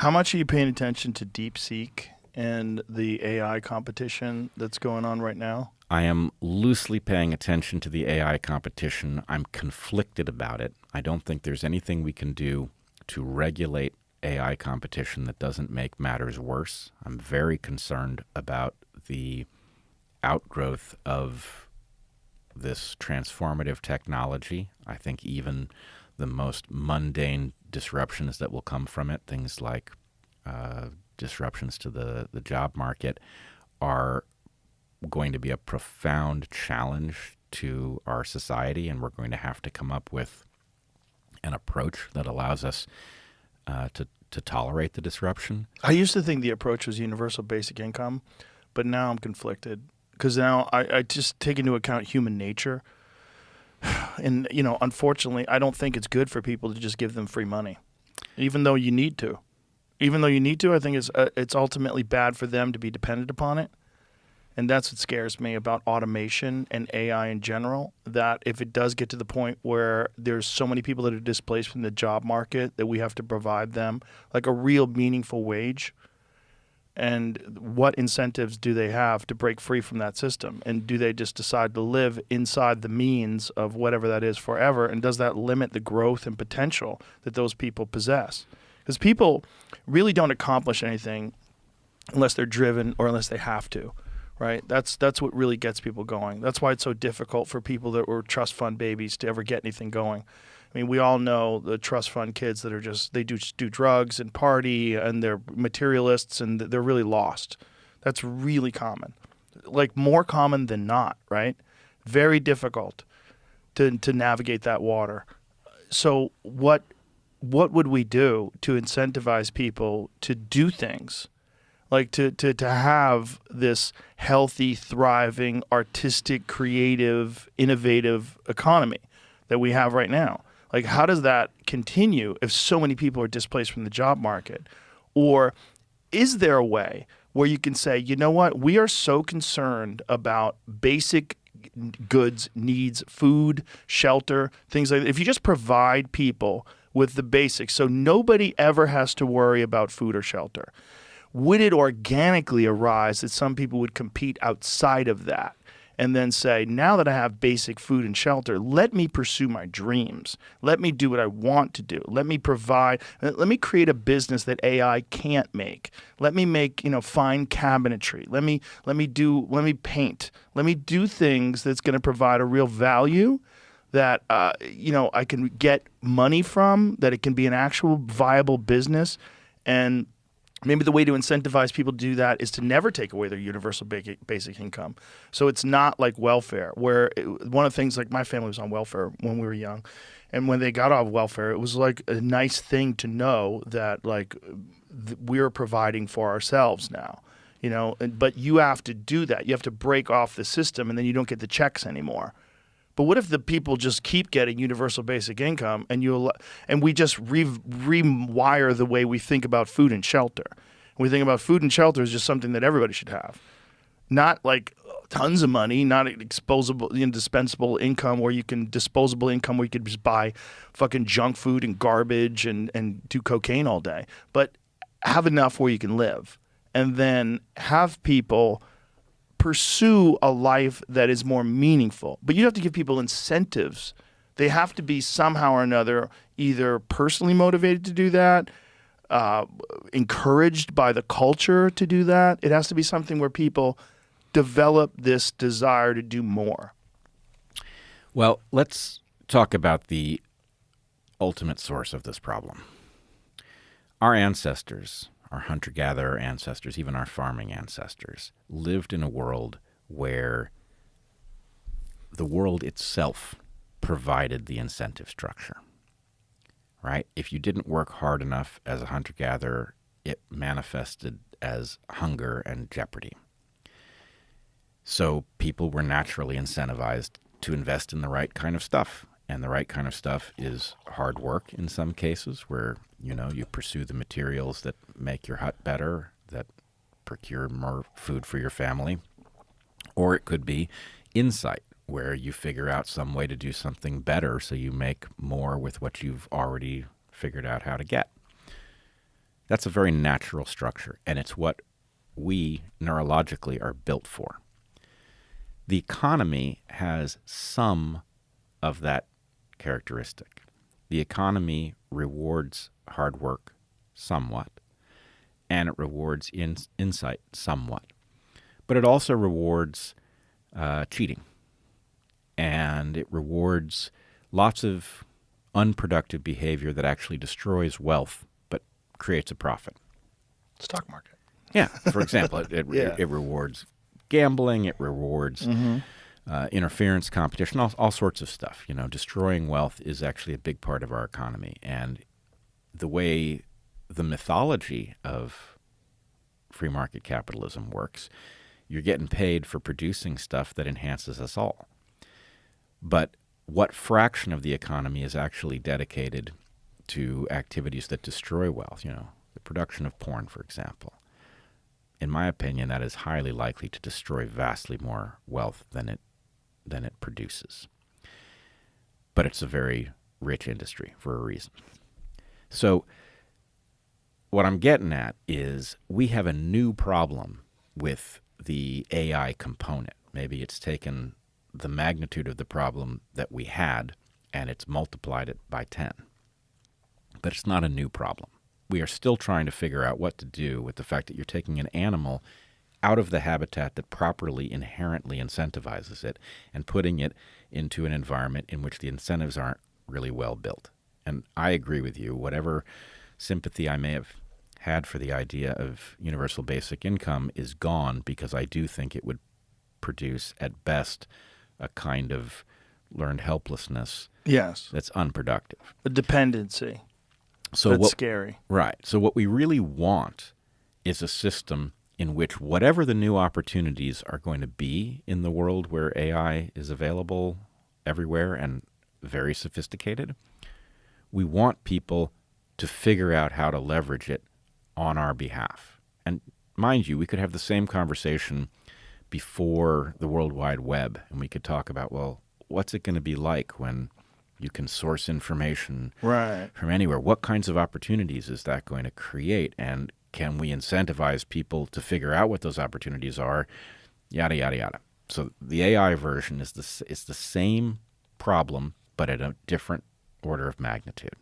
How much are you paying attention to DeepSeek and the AI competition that's going on right now? I am loosely paying attention to the AI competition. I'm conflicted about it. I don't think there's anything we can do to regulate AI competition that doesn't make matters worse. I'm very concerned about the outgrowth of this transformative technology. I think even the most mundane disruptions that will come from it, things like disruptions to the job market, are going to be a profound challenge to our society, and we're going to have to come up with an approach that allows us to tolerate the disruption. I used to think the approach was universal basic income, but now I'm conflicted because now I just take into account human nature. And, unfortunately, I don't think it's good for people to just give them free money, even though you need to. I think it's ultimately bad for them to be dependent upon it. And that's what scares me about automation and AI in general, that if it does get to the point where there's so many people that are displaced from the job market that we have to provide them like a real meaningful wage, and what incentives do they have to break free from that system? And do they just decide to live inside the means of whatever that is forever? And does that limit the growth and potential that those people possess? Because people really don't accomplish anything unless they're driven or unless they have to. Right? That's what really gets people going. That's why it's so difficult for people that were trust fund babies to ever get anything going. I mean, we all know the trust fund kids that are they do drugs and party, and they're materialists, and they're really lost. That's really common, like more common than not, right? Very difficult to navigate that water. So what would we do to incentivize people to do things? Like to have this healthy, thriving, artistic, creative, innovative economy that we have right now. Like, how does that continue if so many people are displaced from the job market? Or is there a way where you can say, you know what, we are so concerned about basic goods, needs, food, shelter, things like that. If you just provide people with the basics so nobody ever has to worry about food or shelter, would it organically arise that some people would compete outside of that and then say, now that I have basic food and shelter, let me pursue my dreams. Let me do what I want to do. Let me provide, let me create a business that AI can't make. Let me make, fine cabinetry. Let me paint. Let me do things that's going to provide a real value that, I can get money from, that it can be an actual viable business. And maybe the way to incentivize people to do that is to never take away their universal basic income. So it's not like welfare, where one of the things, like my family was on welfare when we were young. And when they got off welfare, it was like a nice thing to know that we're providing for ourselves now, but you have to do that. You have to break off the system, and then you don't get the checks anymore. But what if the people just keep getting universal basic income and we just rewire the way we think about food and shelter? We think about food and shelter as just something that everybody should have. Not like tons of money, not indispensable income where you can just buy fucking junk food and garbage and do cocaine all day. But have enough where you can live. And then have people pursue a life that is more meaningful. But you have to give people incentives. They have to be somehow or another either personally motivated to do that, encouraged by the culture to do that. It has to be something where people develop this desire to do more. Well, let's talk about the ultimate source of this problem. Our ancestors, our hunter-gatherer ancestors, even our farming ancestors, lived in a world where the world itself provided the incentive structure, right? If you didn't work hard enough as a hunter-gatherer, it manifested as hunger and jeopardy. So people were naturally incentivized to invest in the right kind of stuff. And the right kind of stuff is hard work in some cases, where you pursue the materials that make your hut better, that procure more food for your family. Or it could be insight, where you figure out some way to do something better so you make more with what you've already figured out how to get. That's a very natural structure, and it's what we neurologically are built for. The economy has some of that characteristic. The economy rewards hard work somewhat, and it rewards insight somewhat. But it also rewards cheating, and it rewards lots of unproductive behavior that actually destroys wealth but creates a profit. Stock market. Yeah, for example, it rewards gambling, it rewards interference, competition, all sorts of stuff. You know, destroying wealth is actually a big part of our economy. And the way the mythology of free market capitalism works, you're getting paid for producing stuff that enhances us all. But what fraction of the economy is actually dedicated to activities that destroy wealth? You know, the production of porn, for example. In my opinion, that is highly likely to destroy vastly more wealth than it produces. But it's a very rich industry for a reason. So what I'm getting at is we have a new problem with the AI component. Maybe it's taken the magnitude of the problem that we had and it's multiplied it by 10. But it's not a new problem. We are still trying to figure out what to do with the fact that you're taking an animal out of the habitat that properly inherently incentivizes it and putting it into an environment in which the incentives aren't really well built. And I agree with you. Whatever sympathy I may have had for the idea of universal basic income is gone, because I do think it would produce at best a kind of learned helplessness that's unproductive. A dependency. So that's scary. Right. So what we really want is a system in which whatever the new opportunities are going to be in the world where AI is available everywhere and very sophisticated, we want people to figure out how to leverage it on our behalf. And mind you, we could have the same conversation before the World Wide Web, and we could talk about, well, what's it going to be like when you can source information from anywhere? What kinds of opportunities is that going to create? And can we incentivize people to figure out what those opportunities are? Yada, yada, yada. So the AI version is the same problem, but at a different order of magnitude.